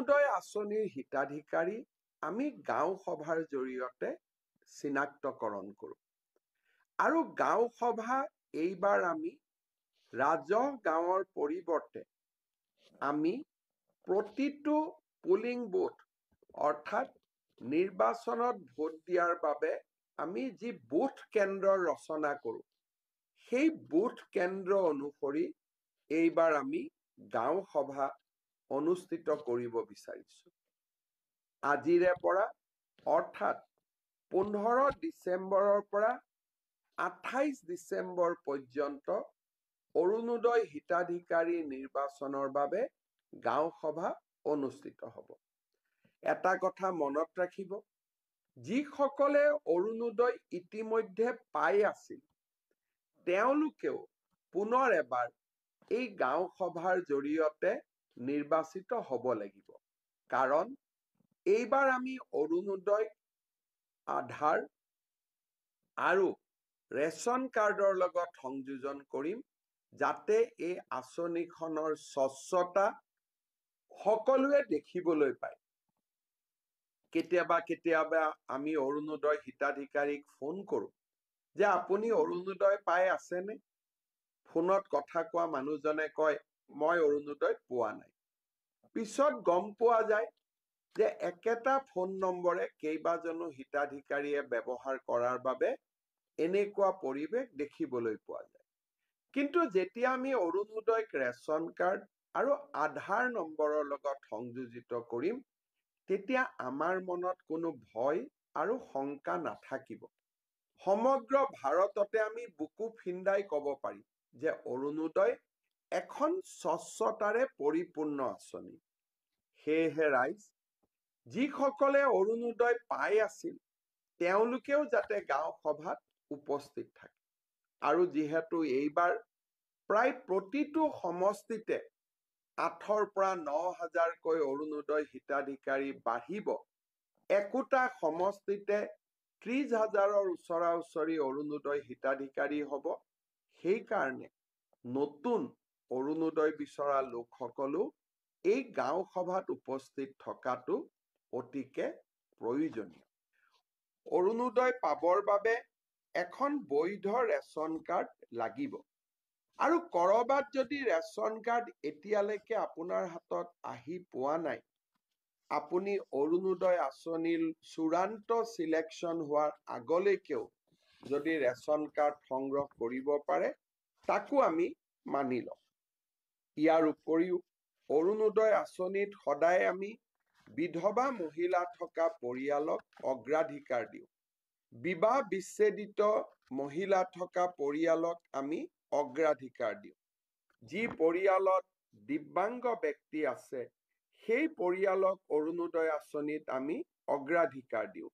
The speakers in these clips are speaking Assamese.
অৰুণোদয় আঁচনিৰ হিতাধিকাৰী আমি গাঁও সভাৰ জৰিয়তে চিনাক্তকৰণ কৰোঁ আৰু গাঁও সভা এইবাৰ আমি ৰাজহ গাঁৱৰ পৰিৱৰ্তে আমি প্ৰতিটো পোলিং বুথ অৰ্থাৎ নিৰ্বাচনত ভোট দিয়াৰ বাবে আমি যি বুথ কেন্দ্ৰ ৰচনা কৰোঁ সেই বুথ কেন্দ্ৰ অনুসৰি এইবাৰ আমি গাঁও সভা অনুষ্ঠিত কৰিব বিচাৰিছোঁ। আজিৰে পৰা অৰ্থাৎ 15 ডিচেম্বৰৰ পৰা 28 ডিচেম্বৰ পৰ্যন্ত অৰুণোদয় হিতাধিকাৰী নিৰ্বাচনৰ বাবে গাঁও সভা অনুষ্ঠিত হ'ব। এটা কথা মনত ৰাখিব, যিসকলে অৰুণোদয় ইতিমধ্যে পাই আছিল তেওঁলোকেও পুনৰ এবাৰ এই গাঁও সভাৰ জৰিয়তে নিৰ্বাচিত হ'ব লাগিব। কাৰণ এইবাৰ আমি অৰুণোদয় আধাৰ আৰু ৰেচন কাৰ্ডৰ লগত সংযোজন কৰিম যাতে এই আঁচনিখনৰ স্বচ্ছতা সকলোৱে দেখিবলৈ পায়। কেতিয়াবা আমি অৰুণোদয় হিতাধিকাৰীক ফোন কৰোঁ যে আপুনি অৰুণোদয় পাই আছেনে? ফোনত কথা কোৱা মানুহজনে কয় মই অৰুণোদয় পোৱা নাই। পিছত গম পোৱা যায় যে একেটা ফোন নম্বৰে কেইবাজনো হিতাধিকাৰীয়ে ব্যৱহাৰ কৰাৰ বাবে এনেকুৱা পৰিৱেশ দেখিবলৈ পোৱা যায়। কিন্তু যেতিয়া আমি অৰুণোদয়ক ৰেচন কাৰ্ড আৰু আধাৰ নম্বৰৰ লগত সংযোজিত কৰিম তেতিয়া আমাৰ মনত কোনো ভয় আৰু শংকা নাথাকিব। সমগ্ৰ ভাৰততে আমি বুকু ফিন্দাই ক'ব পাৰিম যে অৰুণোদয় এখন স্বচ্ছতাৰে পৰিপূৰ্ণ আঁচনি। সেয়েহে ৰাইজ, যিসকলে অৰুণোদয় পাই আছিল তেওঁলোকেও যাতে গাঁও সভাত উপস্থিত থাকে। আৰু যিহেতু এইবাৰ প্ৰায় প্ৰতিটো সমষ্টিতে 8,000 পৰা 9,000কৈ অৰুণোদয় হিতাধিকাৰী বাঢ়িব, একোটা সমষ্টিতে 30,000ৰ ওচৰা-ওচৰি অৰুণোদয় হিতাধিকাৰী হ'ব। সেইকাৰণে নতুন অৰুণোদয় বিচৰা লোকসকলো এই গাঁও সভাত উপস্থিত থকাটো অতিকে প্ৰয়োজনীয়। অৰুণোদয় পাবৰ বাবে এখন বৈধ ৰেচন কাৰ্ড লাগিব। আৰু কৰবাত যদি ৰেচন কাৰ্ড এতিয়ালৈকে আপোনাৰ হাতত আহি পোৱা নাই, আপুনি অৰুণোদয় আঁচনিৰ চূড়ান্ত চিলেকশ্যন হোৱাৰ আগলৈকেও যদি ৰেচন কাৰ্ড সংগ্ৰহ কৰিব পাৰে তাকো আমি মানি লওঁ। ইয়াৰ উপৰিও অৰুণোদয় আঁচনিত সদায় আমি বিধৱা মহিলা থকা পৰিয়ালক অগ্ৰাধিকাৰ দিওঁ। বিবাহ বিচ্ছেদিত মহিলা থকা পৰিয়ালক আমি অগ্ৰাধিকাৰ দিওঁ। যি পৰিয়ালত দিব্যাংগ ব্যক্তি আছে সেই পৰিয়ালক অৰুণোদয় আঁচনিত আমি অগ্ৰাধিকাৰ দিওঁ।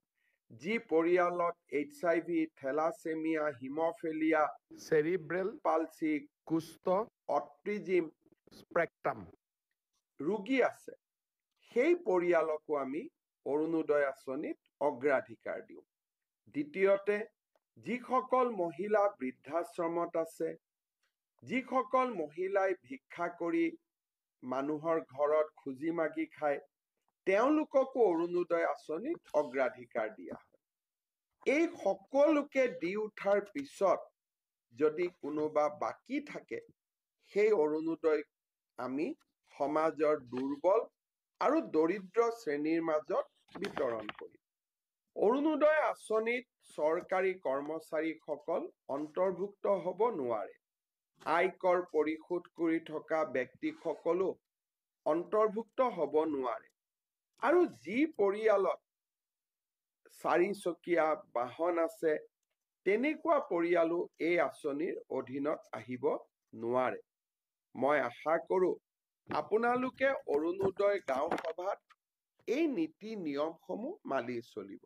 যি পৰিয়ালত HIV, থেলাছেমিয়া, হিমফেলিয়া, চেৰিব্ৰেল পালচি, কুষ্ঠ, অটিজিম স্পেক্ট্ৰাম ৰোগী আছে সেই পৰিয়ালকো আমি অৰুণোদয় আঁচনিত অগ্ৰাধিকাৰ দিওঁ। দ্বিতীয়তে, যিসকল মহিলা বৃদ্ধাশ্ৰমত আছে, যিসকল মহিলাই ভিক্ষা কৰি মানুহৰ ঘৰত খুজি মাগি খায় তেওঁলোককো অৰুণোদয় আঁচনিত অগ্ৰাধিকাৰ দিয়া হয়। এই সকলোকে দি উঠাৰ পিছত যদি কোনোবা বাকী থাকে সেই অৰুণোদয় আমি সমাজৰ দুৰ্বল আৰু দৰিদ্ৰ শ্ৰেণীৰ মাজত বিতৰণ কৰিম। অৰুণোদয় আঁচনিত চৰকাৰী কৰ্মচাৰীসকল অন্তৰ্ভুক্ত হ'ব নোৱাৰে। আয়কৰ পৰিশোধ কৰি থকা ব্যক্তিসকলো অন্তৰ্ভুক্ত হ'ব নোৱাৰে। আৰু যি পৰিয়ালত 4চকীয়া বাহন আছে তেনেকুৱা পৰিয়ালো এই আঁচনিৰ অধীনত আহিব নোৱাৰে। মই আশা কৰোঁ আপোনালোকে অৰুণোদয় গাঁও সভাত এই নীতি নিয়মসমূহ মানি চলিব।